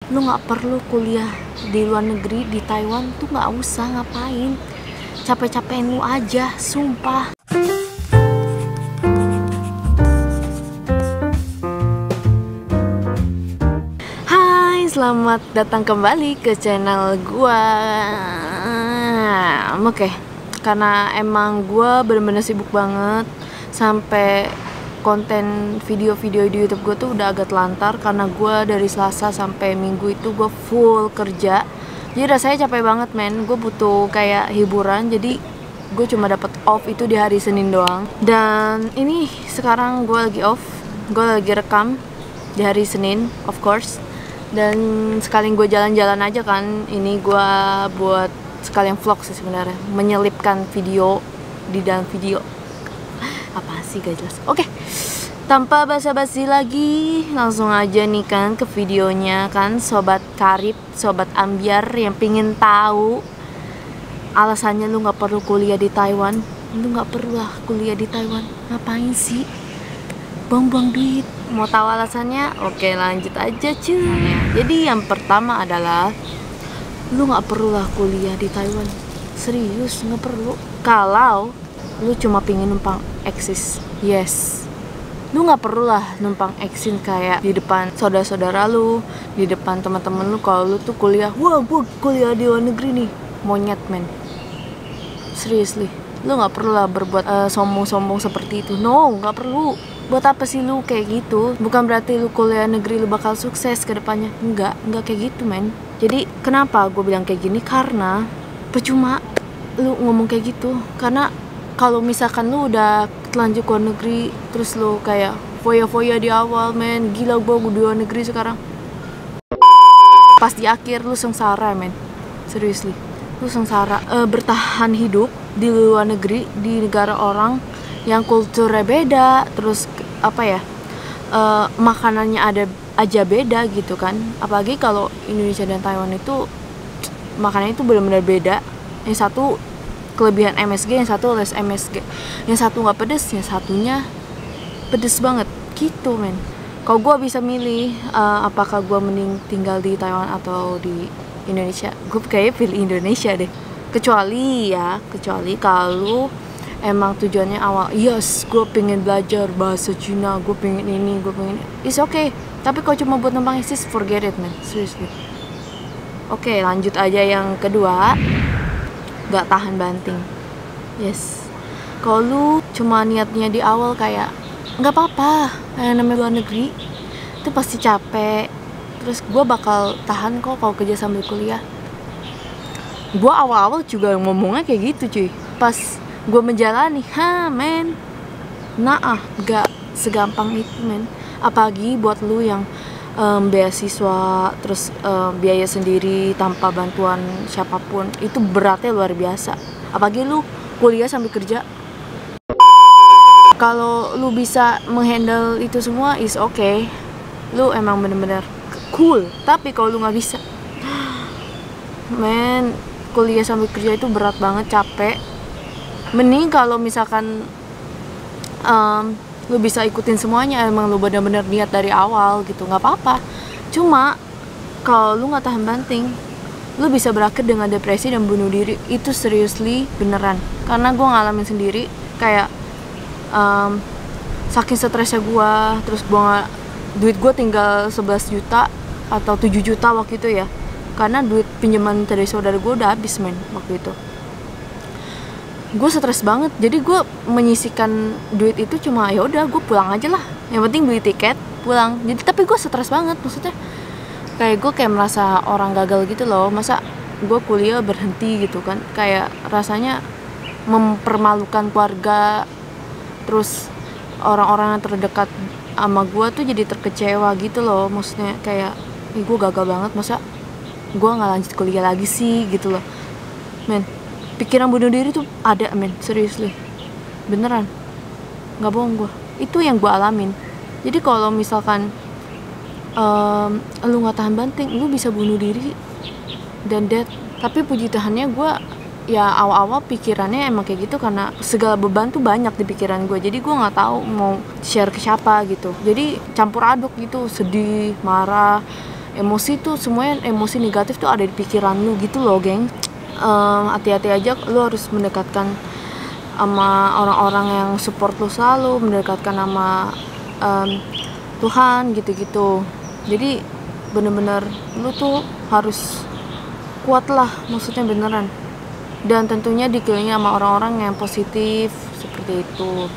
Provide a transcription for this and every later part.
Lu nggak perlu kuliah di luar negeri, di Taiwan tuh nggak usah, ngapain. Capek-capekin lu aja, sumpah. Hai, selamat datang kembali ke channel gua. Oke, karena emang gua bener-bener sibuk banget, sampai konten video-video di YouTube gue tuh udah agak telantar karena gue dari Selasa sampai Minggu itu gue full kerja. Jadi rasanya capek banget, men. Gue butuh kayak hiburan, jadi gue cuma dapat off itu di hari Senin doang. Dan ini sekarang gue lagi off, gue lagi rekam di hari Senin, of course. Dan sekalian gue jalan-jalan aja kan, ini gue buat sekalian vlog sih sebenarnya, menyelipkan video di dalam video. Apa sih, gak jelas. Oke, tanpa basa-basi lagi, langsung aja nih kan ke videonya kan, sobat karib, sobat ambiar yang pingin tahu alasannya lu nggak perlu kuliah di Taiwan. Lu nggak perlu lah kuliah di Taiwan, ngapain sih, buang-buang duit. Mau tahu alasannya? Oke, lanjut aja cuy. Jadi yang pertama adalah lu nggak perlu lah kuliah di Taiwan, serius nggak perlu. Kalau lu cuma pingin numpang eksis, yes, lu nggak perlu lah numpang eksis kayak di depan saudara-saudara lu, di depan teman-teman lu kalau lu tuh kuliah. Wah, gue kuliah di luar negeri nih, monyet, men. Seriously, lu nggak perlu lah berbuat sombong-sombong seperti itu. No, nggak perlu. Buat apa sih lu kayak gitu? Bukan berarti lu kuliah negeri lu bakal sukses ke depannya. Enggak kayak gitu, men. Jadi kenapa gue bilang kayak gini? Karena percuma lu ngomong kayak gitu. Karena kalau misalkan lu udah telanjur ke luar negeri, terus lu kayak foya-foya di awal, men, gila gue di luar negeri sekarang. Pas di akhir lu sengsara, men. Seriously, lu sengsara. Bertahan hidup di luar negeri, di negara orang yang kulturnya beda, terus makanannya ada aja beda gitu kan. Apalagi kalau Indonesia dan Taiwan itu makanannya itu benar-benar beda. Yang satu kelebihan MSG, yang satu less MSG, yang satu nggak pedes, yang satunya pedes banget gitu, men. Kalau gue bisa milih apakah gue mending tinggal di Taiwan atau di Indonesia, gue kayaknya pilih Indonesia deh. Kecuali kalau emang tujuannya awal, yes, gue pengen belajar bahasa Cina, gue pengen ini, it's okay. Tapi kalau cuma buat numpang eksis, forget it, man, seriously. Oke, lanjut aja yang kedua. Gak tahan banting. Yes, kalau lu cuma niatnya di awal kayak nggak apa-apa, namanya luar negeri itu pasti capek, terus gue bakal tahan kok kalau kerja sambil kuliah. Gue awal-awal juga ngomongnya kayak gitu, cuy. Pas gue menjalani, men, gak segampang itu, men. Apalagi buat lu yang beasiswa, terus biaya sendiri tanpa bantuan siapapun, itu beratnya luar biasa. Apalagi lu kuliah sambil kerja. Kalau lu bisa menghandle itu semua, is okay, lu emang bener-bener cool. Tapi kalau lu nggak bisa, men, kuliah sambil kerja itu berat banget, capek. Mending kalau misalkan lu bisa ikutin semuanya, emang lu bener-bener niat dari awal gitu, nggak apa-apa. Cuma kalau lu nggak tahan banting, lu bisa berakhir dengan depresi dan bunuh diri. Itu seriously beneran, karena gue ngalamin sendiri. Kayak saking stresnya gue, terus duit gue tinggal 11 juta atau 7 juta waktu itu ya, karena duit pinjaman dari saudara gue udah habis, men, waktu itu. Gue stres banget, jadi gue menyisikan duit itu cuma ya udah gue pulang aja lah, yang penting beli tiket pulang. Jadi tapi gue stres banget, maksudnya kayak gue kayak merasa orang gagal gitu loh. Masa gue kuliah berhenti gitu kan, kayak rasanya mempermalukan keluarga, terus orang-orang yang terdekat sama gue tuh jadi terkecewa gitu loh. Maksudnya kayak gue gagal banget, masa gue nggak lanjut kuliah lagi sih gitu loh, men. Pikiran bunuh diri tuh ada, men, seriously, beneran, nggak bohong gue. Itu yang gue alamin. Jadi kalau misalkan lu nggak tahan banting, lu bisa bunuh diri dan dead. Tapi puji Tuhannya gue ya awal-awal pikirannya emang kayak gitu, karena segala beban tuh banyak di pikiran gue. Jadi gue nggak tahu mau share ke siapa gitu. Jadi campur aduk gitu, sedih, marah, emosi tuh semuanya, emosi negatif tuh ada di pikiran lu gitu loh geng. Hati-hati aja, lu harus mendekatkan sama orang-orang yang support lu selalu, mendekatkan sama Tuhan gitu-gitu. Jadi bener-bener lu tuh harus kuat lah, maksudnya beneran, dan tentunya dikelilingi sama orang-orang yang positif seperti itu.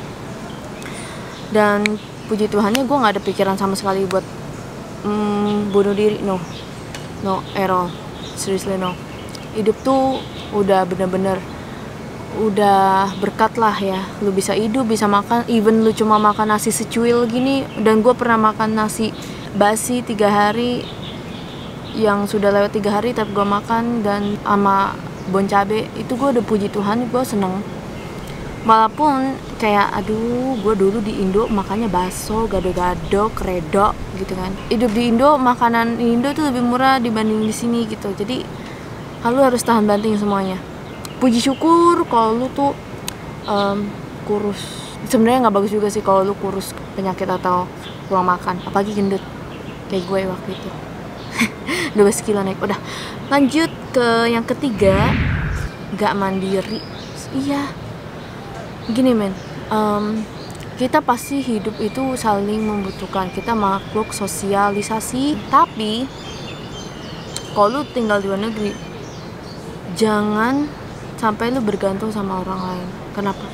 Dan puji Tuhannya gue nggak ada pikiran sama sekali buat bunuh diri, no Errol, seriously no. Hidup tuh udah bener-bener udah berkat lah ya, lu bisa hidup, bisa makan, even lu cuma makan nasi secuil gini. Dan gue pernah makan nasi basi 3 hari, yang sudah lewat 3 hari tapi gue makan, dan sama bon cabe, itu gue udah puji Tuhan, gue seneng. Walaupun kayak aduh, gue dulu di Indo makannya bakso, gado-gado, kredok gitu kan. Hidup di Indo, makanan Indo tuh lebih murah dibanding di sini gitu. Jadi lu harus tahan banting semuanya. Puji syukur kalau lu tuh kurus. Sebenarnya nggak bagus juga sih kalau lu kurus, penyakit atau kurang makan, apalagi gendut kayak gue waktu itu. 12 kilo naik. Udah, lanjut ke yang ketiga, gak mandiri. Iya, gini men, kita pasti hidup itu saling membutuhkan, kita makhluk sosialisasi. Tapi kalau lu tinggal di luar negeri, jangan sampai lu bergantung sama orang lain. Kenapa?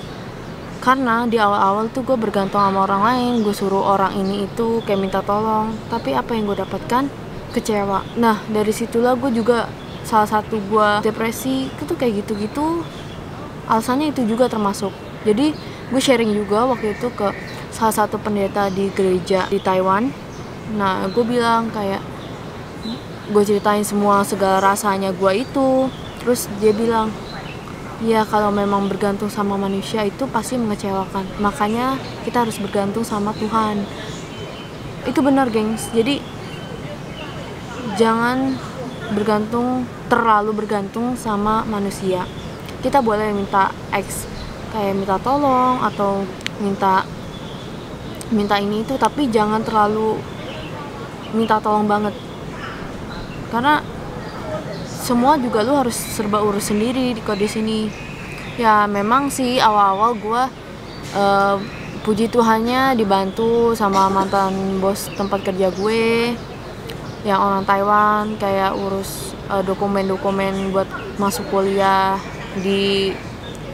Karena di awal-awal tuh gue bergantung sama orang lain, gue suruh orang ini itu kayak minta tolong, tapi apa yang gue dapatkan? Kecewa. Nah dari situlah gue juga, salah satu gue depresi itu kayak gitu-gitu, alasannya itu juga termasuk. Jadi gue sharing juga waktu itu ke salah satu pendeta di gereja di Taiwan. Nah gue bilang kayak, gue ceritain semua segala rasanya gue itu. Terus dia bilang, ya kalau memang bergantung sama manusia itu pasti mengecewakan, makanya kita harus bergantung sama Tuhan. Itu benar gengs. Jadi jangan terlalu bergantung sama manusia. Kita boleh minta kayak minta tolong atau minta ini itu, tapi jangan terlalu minta tolong banget, karena semua juga lu harus serba urus sendiri di sini. Ya memang sih awal-awal gue puji Tuhannya dibantu sama mantan bos tempat kerja gue yang orang Taiwan, kayak urus dokumen-dokumen buat masuk kuliah di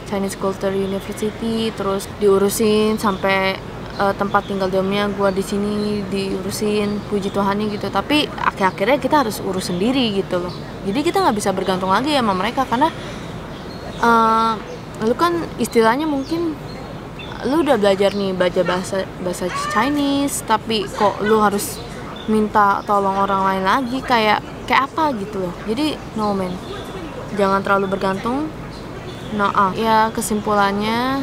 Chinese Culture University, terus diurusin sampai tempat tinggal domnya gue di sini diurusin, puji Tuhannya gitu. Tapi akhir-akhirnya kita harus urus sendiri gitu loh. Jadi kita nggak bisa bergantung lagi sama mereka, karena lu kan istilahnya mungkin lu udah belajar bahasa Chinese, tapi kok lu harus minta tolong orang lain lagi, kayak apa gitu loh. Jadi no man, jangan terlalu bergantung. Ya kesimpulannya,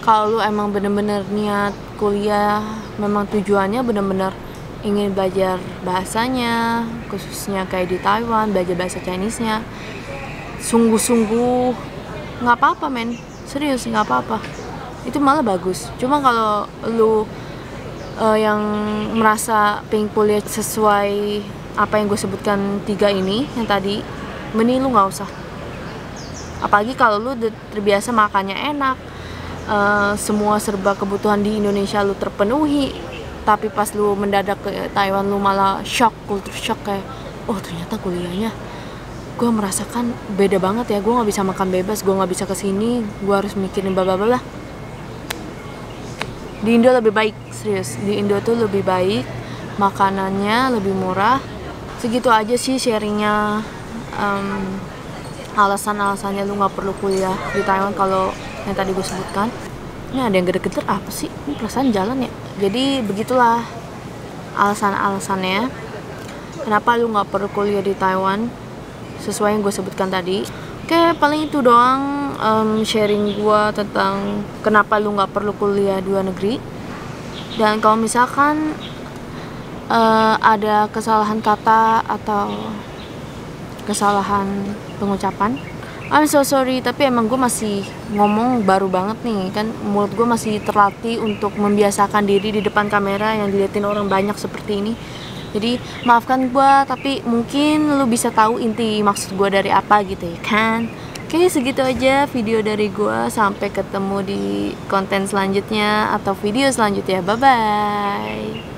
kalau lu emang bener-bener niat kuliah, memang tujuannya bener-bener ingin belajar bahasanya, khususnya kayak di Taiwan, belajar bahasa Chinese-nya, sungguh-sungguh nggak apa-apa men, serius nggak apa-apa, itu malah bagus. Cuma kalau lu yang merasa pengen kuliah sesuai apa yang gue sebutkan 3 ini yang tadi, mending lu nggak usah. Apalagi kalau lu terbiasa makannya enak, semua serba kebutuhan di Indonesia lu terpenuhi, tapi pas lu mendadak ke Taiwan lu malah culture shock, kayak oh ternyata kuliahnya gue merasakan beda banget ya, gue nggak bisa makan bebas, gue nggak bisa kesini, gue harus mikirin bla. Di Indo lebih baik, serius, di Indo tuh lebih baik, makanannya lebih murah. Segitu aja sih sharingnya, alasan-alasannya lu nggak perlu kuliah di Taiwan kalau yang tadi gue sebutkan. Ini ada yang gede-gede apa sih? Ini perasaan jalan ya. Jadi begitulah alasan-alasannya kenapa lu nggak perlu kuliah di Taiwan sesuai yang gue sebutkan tadi. Oke, paling itu doang sharing gue tentang kenapa lu nggak perlu kuliah di luar negeri. Dan kalau misalkan ada kesalahan kata atau kesalahan pengucapan, I'm so sorry, tapi emang gue masih ngomong baru banget nih, kan mulut gue masih terlatih untuk membiasakan diri di depan kamera yang diliatin orang banyak seperti ini. Jadi maafkan gue, tapi mungkin lu bisa tahu inti maksud gue dari apa gitu ya kan. Oke, segitu aja video dari gue. Sampai ketemu di konten selanjutnya atau video selanjutnya. Bye bye.